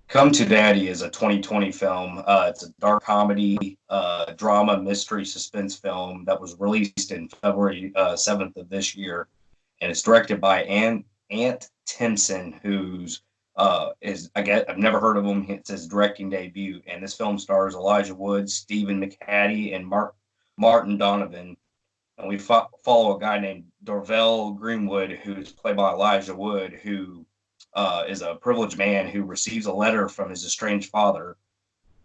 Come to Daddy is a 2020 film. It's a dark comedy, drama, mystery, suspense film that was released in February 7th of this year, and it's directed by Ant Timpson, who's is I guess I've never heard of him. It's his directing debut, and this film stars Elijah Wood, Stephen McHattie, and Martin Donovan. And we follow a guy named Dorvell Greenwood, who's played by Elijah Wood, who is a privileged man who receives a letter from his estranged father,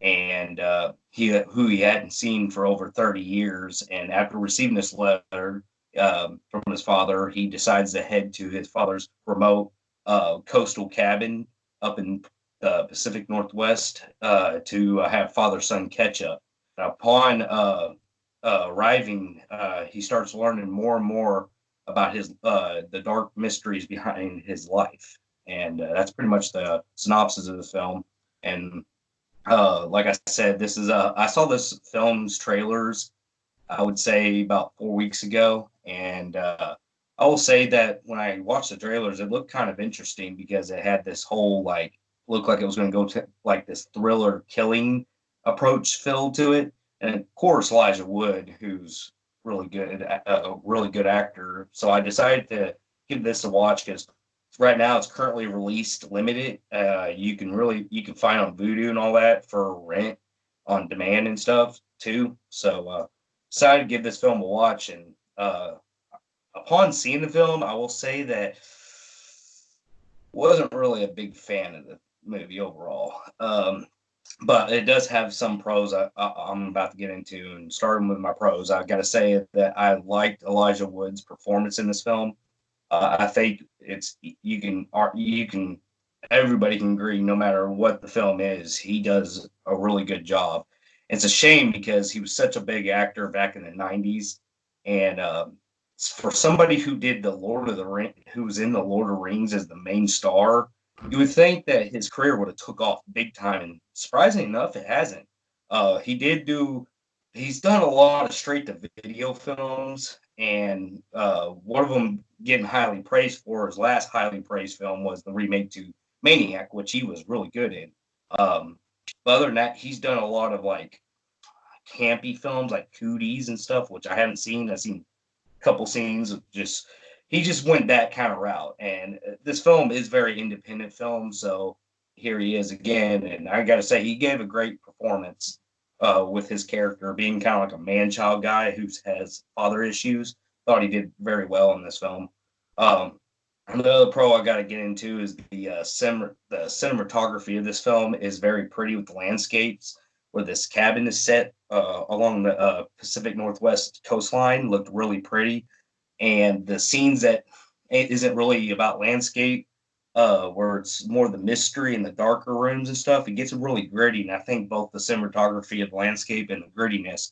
and who he hadn't seen for over 30 years. And after receiving this letter from his father, he decides to head to his father's remote coastal cabin up in the Pacific Northwest to have father son catch up. Now, upon arriving, he starts learning more and more about his the dark mysteries behind his life, and that's pretty much the synopsis of the film. And like I said, this is I saw this film's trailers, I would say about 4 weeks ago, and I will say that when I watched the trailers, it looked kind of interesting because it had this whole like looked like it was going to go to like this thriller killing approach feel to it, and of course Elijah Wood, who's a really good actor. So I decided to give this a watch because right now it's currently released limited. You can find on Vudu and all that for rent on demand and stuff too. So decided to give this film a watch, and upon seeing the film, I will say that wasn't really a big fan of the movie overall. But it does have some pros I'm about to get into. And starting with my pros, I got to say that I liked Elijah Wood's performance in this film. I think it's you can everybody can agree no matter what the film is, he does a really good job. It's a shame because he was such a big actor back in the '90s, and for somebody who did the Lord of the Ring, who was in the Lord of the Rings as the main star, you would think that his career would have took off big time, and surprisingly enough, it hasn't. He did do. He's done a lot of straight to video films, and one of them getting highly praised for his last highly praised film was the remake to Maniac, which he was really good in. Um, but other than that, he's done a lot of like campy films like Cooties and stuff, which I haven't seen. I've seen couple scenes of just he just went that kind of route, and this film is very independent film, so here he is again, and I gotta say he gave a great performance with his character being kind of like a man-child guy who has father issues. Thought he did very well in this film. um, Another pro I got to get into is the cinematography of this film is very pretty with the landscapes where this cabin is set along the Pacific Northwest coastline. Looked really pretty, and the scenes that isn't really about landscape, where it's more the mystery and the darker rooms and stuff. It gets really gritty, and I think both the cinematography of the landscape and the grittiness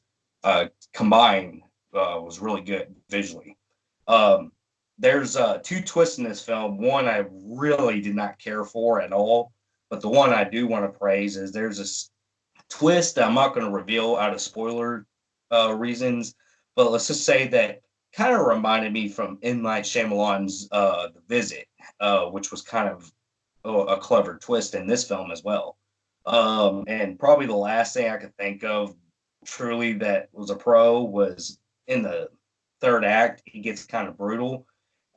combined was really good visually. Um, there's two twists in this film. One I really did not care for at all, but the one I do want to praise is there's this twist that I'm not going to reveal out of spoiler reasons, but let's just say that kind of reminded me from M. Night Shyamalan's The Visit, which was kind of a clever twist in this film as well. And probably the last thing I could think of truly that was a pro was in the third act, he gets kind of brutal.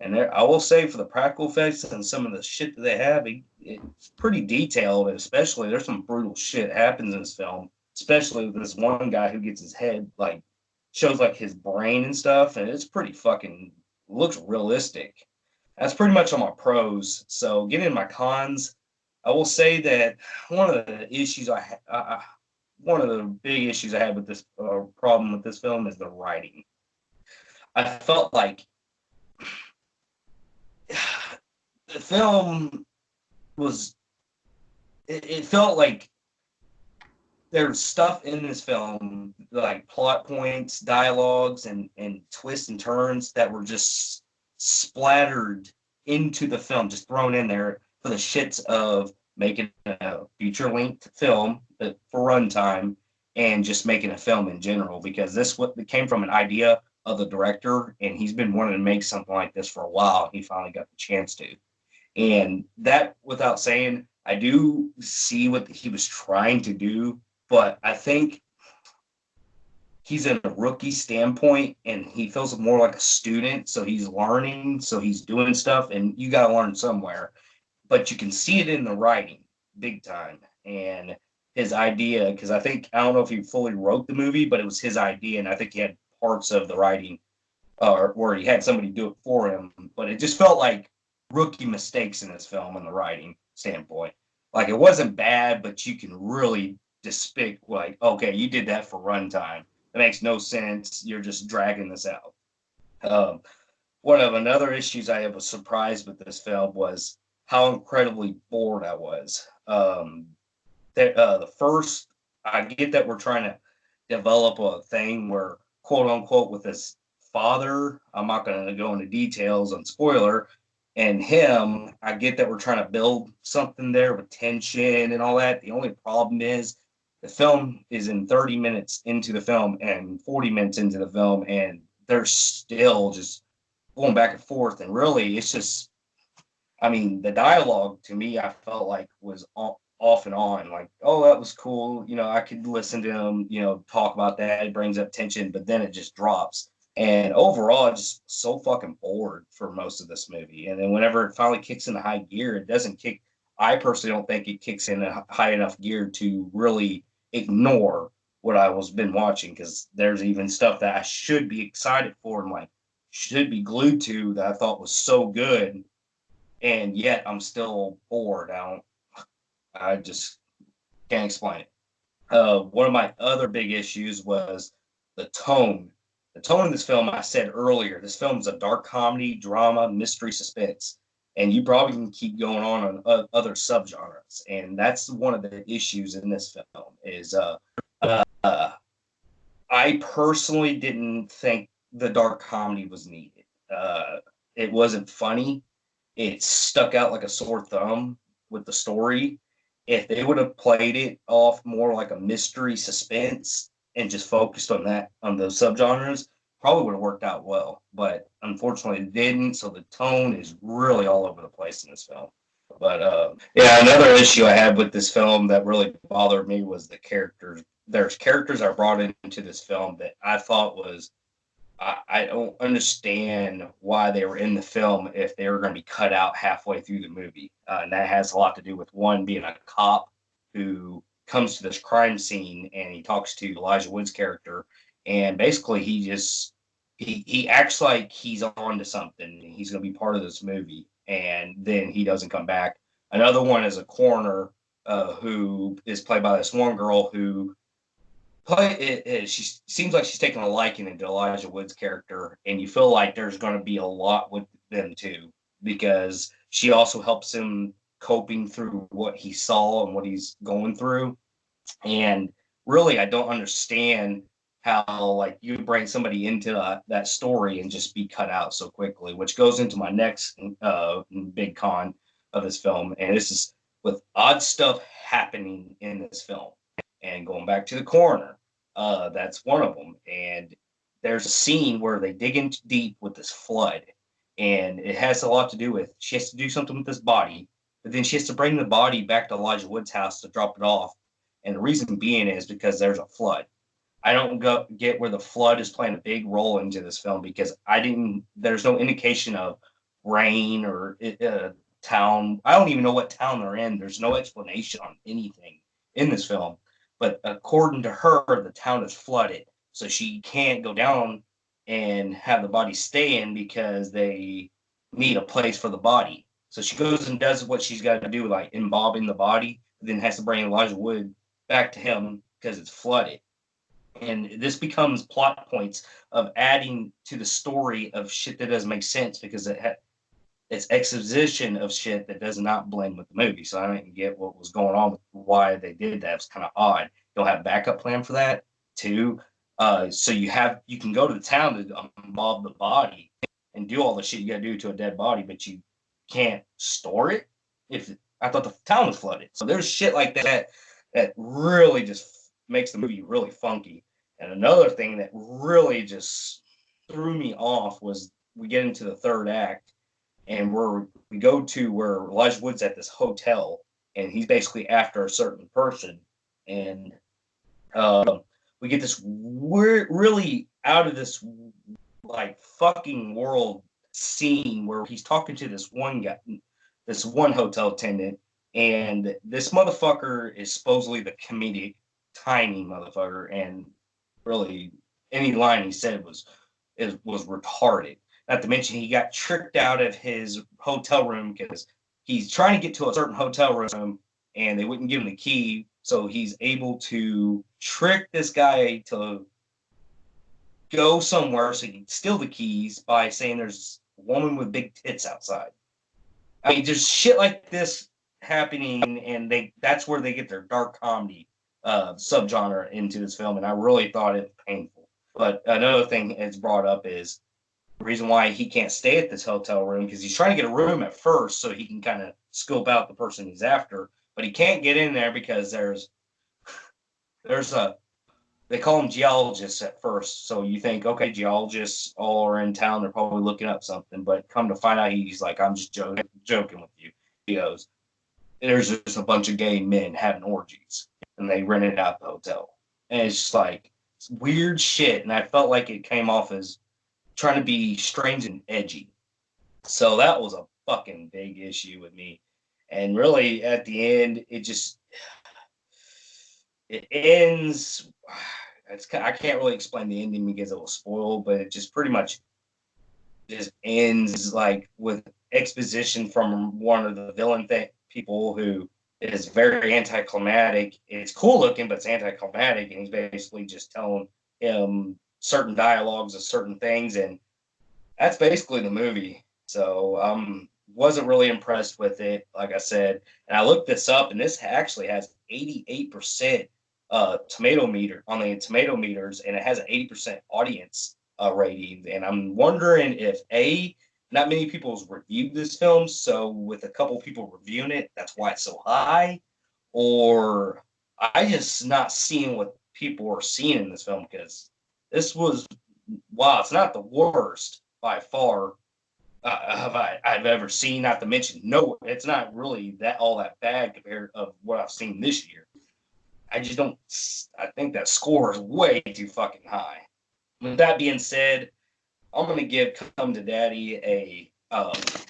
And there, I will say for the practical effects and some of the shit that they have, it's pretty detailed. And especially, there's some brutal shit happens in this film. Especially with this one guy who gets his head like shows like his brain and stuff, and it's pretty fucking looks realistic. That's pretty much on my pros. So getting in my cons, I will say that one of the issues one of the big issues I had with this problem with this film is the writing. I felt like the film was it felt like there's stuff in this film like plot points, dialogues, and twists and turns that were just splattered into the film, just thrown in there for the shits of making a feature length film for runtime and just making a film in general, because this what came from an idea of the director, and he's been wanting to make something like this for a while. He finally got the chance to. And that, without saying, I do see what he was trying to do, but I think he's in a rookie standpoint and he feels more like a student. So he's learning, so he's doing stuff, and you got to learn somewhere. But you can see it in the writing big time. And his idea, because I don't know if he fully wrote the movie, but it was his idea. And I think he had parts of the writing where he had somebody do it for him. But it just felt like rookie mistakes in this film in the writing standpoint. Like it wasn't bad, but you can really despict, like, okay, you did that for runtime. It makes no sense. You're just dragging this out. Um, One of another issues I was surprised with this film was how incredibly bored I was. The first, I get that we're trying to develop a thing where, quote unquote, with his father, I'm not going to go into details on spoiler, and him, I get that we're trying to build something there with tension and all that. The only problem is the film is in 30 minutes into the film and 40 minutes into the film, and they're still just going back and forth. And really, it's just, I mean, the dialogue to me, I felt like was off and on. Like, oh, that was cool. You know, I could listen to him, you know, talk about that. It brings up tension, but then it just drops. And overall, just so fucking bored for most of this movie. And then whenever it finally kicks into high gear, it doesn't kick. I personally don't think it kicks in a high enough gear to really ignore what I was been watching, because there's even stuff that I should be excited for and like should be glued to that I thought was so good, and yet I'm still bored. I just can't explain it. One of my other big issues was the tone. The tone of this film, I said earlier, this film is a dark comedy, drama, mystery, suspense, and you probably can keep going on other subgenres. And that's one of the issues in this film is uh, I personally didn't think the dark comedy was needed. It wasn't funny. It stuck out like a sore thumb with the story. If they would have played it off more like a mystery suspense and just focused on that, on those subgenres, probably would have worked out well. But unfortunately, it didn't. So the tone is really all over the place in this film. But yeah, another issue I had with this film that really bothered me was the characters. There's characters I brought into this film that I thought was, I don't understand why they were in the film if they were going to be cut out halfway through the movie. And that has a lot to do with one being a cop who comes to this crime scene and he talks to Elijah Wood's character, and basically he acts like he's on to something. He's going to be part of this movie, and then he doesn't come back. Another one is a coroner who is played by this one girl who she seems like she's taking a liking to Elijah Wood's character, and you feel like there's going to be a lot with them too, because she also helps him coping through what he saw and what he's going through. And really, I don't understand how like you bring somebody into that story and just be cut out so quickly, which goes into my next big con of this film, and this is with odd stuff happening in this film. And going back to the coroner, that's one of them. And there's a scene where they dig in deep with this flood, and it has a lot to do with she has to do something with this body, but then she has to bring the body back to Elijah Wood's house to drop it off. And the reason being is because there's a flood. I don't get where the flood is playing a big role into this film, because I didn't. There's no indication of rain or town. I don't even know what town they're in. There's no explanation on anything in this film. But according to her, the town is flooded, so she can't go down and have the body stay in because they need a place for the body. So she goes and does what she's got to do, like embalming the body, then has to bring Elijah Wood back to him because it's flooded. And this becomes plot points of adding to the story of shit that doesn't make sense, because it's exposition of shit that does not blend with the movie. So I didn't get what was going on with why they did that. It's kind of odd. You'll have backup plan for that too. So you can go to the town to mob the body and do all the shit you got to do to a dead body, but you can't store it. If I thought the town was flooded, so there's shit like that really just makes the movie really funky. And another thing that really just threw me off was we get into the third act, and we go to where Elijah Wood's at this hotel, and he's basically after a certain person. And um, we get this weird, really out of this like fucking world scene where he's talking to this one guy, this one hotel attendant, and this motherfucker is supposedly the comedic tiny motherfucker, and really any line he said was retarded. Not to mention he got tricked out of his hotel room because he's trying to get to a certain hotel room and they wouldn't give him the key. So he's able to trick this guy to go somewhere so he can steal the keys by saying there's a woman with big tits outside. I mean, there's shit like this happening, and that's where they get their dark comedy subgenre into this film, and I really thought it painful. But another thing it's brought up is the reason why he can't stay at this hotel room because he's trying to get a room at first so he can kind of scope out the person he's after, but he can't get in there because there's a they call them geologists at first. So you think, okay, geologists all are in town. They're probably looking up something. But come to find out, he's like, I'm just joking with you. He goes, there's just a bunch of gay men having orgies. And they rented out the hotel. And it's just like, it's weird shit. And I felt like it came off as trying to be strange and edgy. So that was a fucking big issue with me. And really, at the end, it ends. I can't really explain the ending because it will spoil, but it just pretty much just ends like with exposition from one of the villain people who is very anticlimactic. It's cool looking, but it's anticlimactic, and he's basically just telling him certain dialogues of certain things, and that's basically the movie. So wasn't really impressed with it, like I said. And I looked this up, and this actually has 88% tomato meter on the tomato meters, and it has an 80% audience rating. And I'm wondering if not many people have reviewed this film, so with a couple people reviewing it, that's why it's so high, or I just not seeing what people are seeing in this film because this was wow, it's not the worst by far I've ever seen. Not to mention, no, it's not really all that bad compared of what I've seen this year. I just don't. I think that score is way too fucking high. With that being said, I'm gonna give "Come to Daddy" a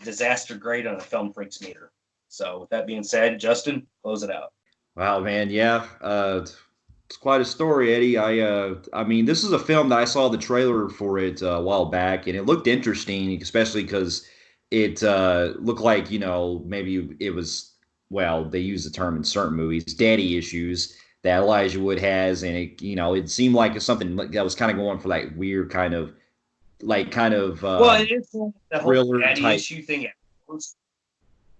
disaster grade on a Film Freaks meter. So with that being said, Justin, close it out. Wow, man, yeah, it's quite a story, Eddie. I mean, this is a film that I saw the trailer for it a while back, and it looked interesting, especially because it looked like maybe it was well, they use the term in certain movies, daddy issues that Elijah Wood has, and it seemed like it's something that was kind of going for like weird kind of Well, it is the whole thriller daddy type. issue thing at first.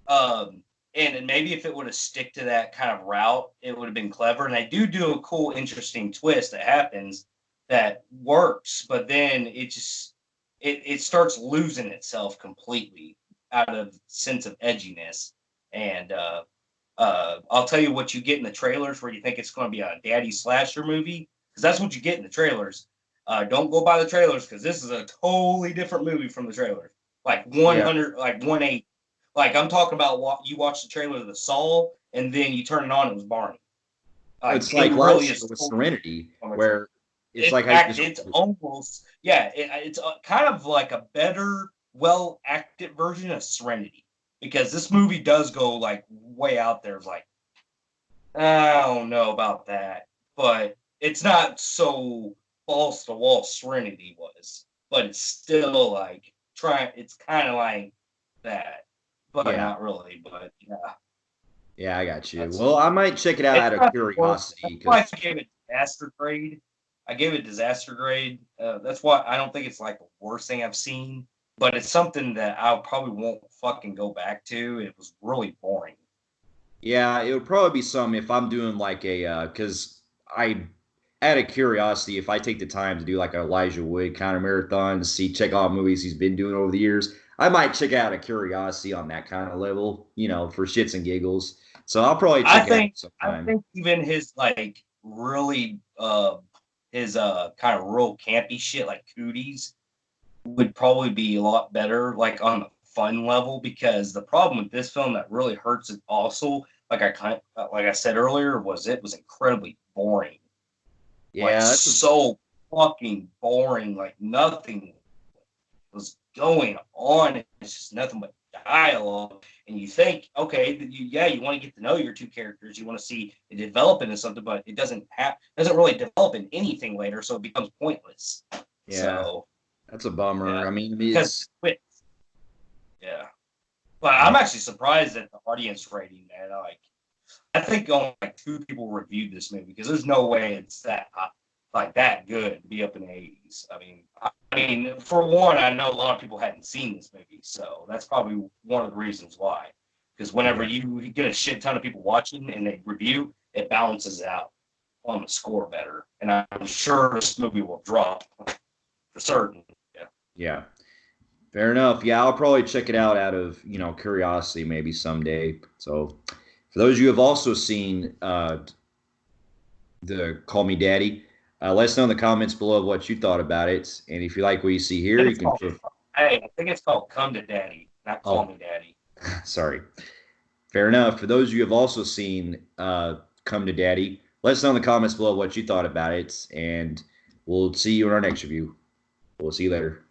Um, and maybe if it would have stick to that kind of route, it would have been clever. And I do a cool, interesting twist that happens that works, but then it starts losing itself completely out of sense of edginess. And I'll tell you what you get in the trailers where you think it's going to be a daddy slasher movie because that's what you get in the trailers. Don't go by the trailers because this is a totally different movie from the trailers. Like Yeah, 100, like 180. Like I'm talking about you watch the trailer of the Saw and then you turn it on, it was Barney. Like it's it like really last year is with totally Serenity, from the trailer. where it's In like how you fact, described it's it. almost it's kind of like a better, well acted version of Serenity because this movie does go like way out there. Like I don't know about that, but it's not so false to wall Serenity was, but it's still like trying. It's kind of like that, but Yeah, not really. But yeah, yeah, I got you. that's Well, I might check it out it's out of not the worst. That's curiosity why because I gave it disaster grade. I gave it disaster grade. That's why I don't think it's like the worst thing I've seen, but it's something that I probably won't fucking go back to. It was really boring. yeah, it would probably be some if I'm doing like a because I out of curiosity, if I take the time to do like a Elijah Wood kind of marathon to see check out movies he's been doing over the years, I might check out a curiosity on that kind of level, for shits and giggles. So I'll probably I check it out think I sometime. think even his like really his kind of real campy shit like Cooties would probably be a lot better like on the fun level because the problem with this film that really hurts it also like I said earlier, it was incredibly boring. Like, Yeah, so fucking boring. Like, nothing was going on. It's just nothing but dialogue. And you think, okay, you want to get to know your two characters. You want to see it develop into something, but it doesn't really develop in anything later, so it becomes pointless. yeah, So that's a bummer. yeah, I mean, because it's yeah. But yeah, I'm actually surprised at the audience rating, man. Like, I think only like 2 people reviewed this movie because there's no way it's that good to be up in the 80s. I mean, for one, I know a lot of people hadn't seen this movie, so that's probably one of the reasons why. Because whenever yeah. you get a shit ton of people watching and they review, it balances out on the score better. And I'm sure this movie will drop for certain. Yeah. Yeah. Fair enough. Yeah, I'll probably check it out of, curiosity maybe someday. So, for those of you who have also seen the Call Me Daddy, let us know in the comments below what you thought about it. And if you like what you see I here, think you it's can called, feel. hey, I think it's called Come to Daddy, not Call Oh, Me Daddy. sorry. Fair enough. For those of you who have also seen Come to Daddy, let us know in the comments below what you thought about it. And we'll see you in our next review. We'll see you later.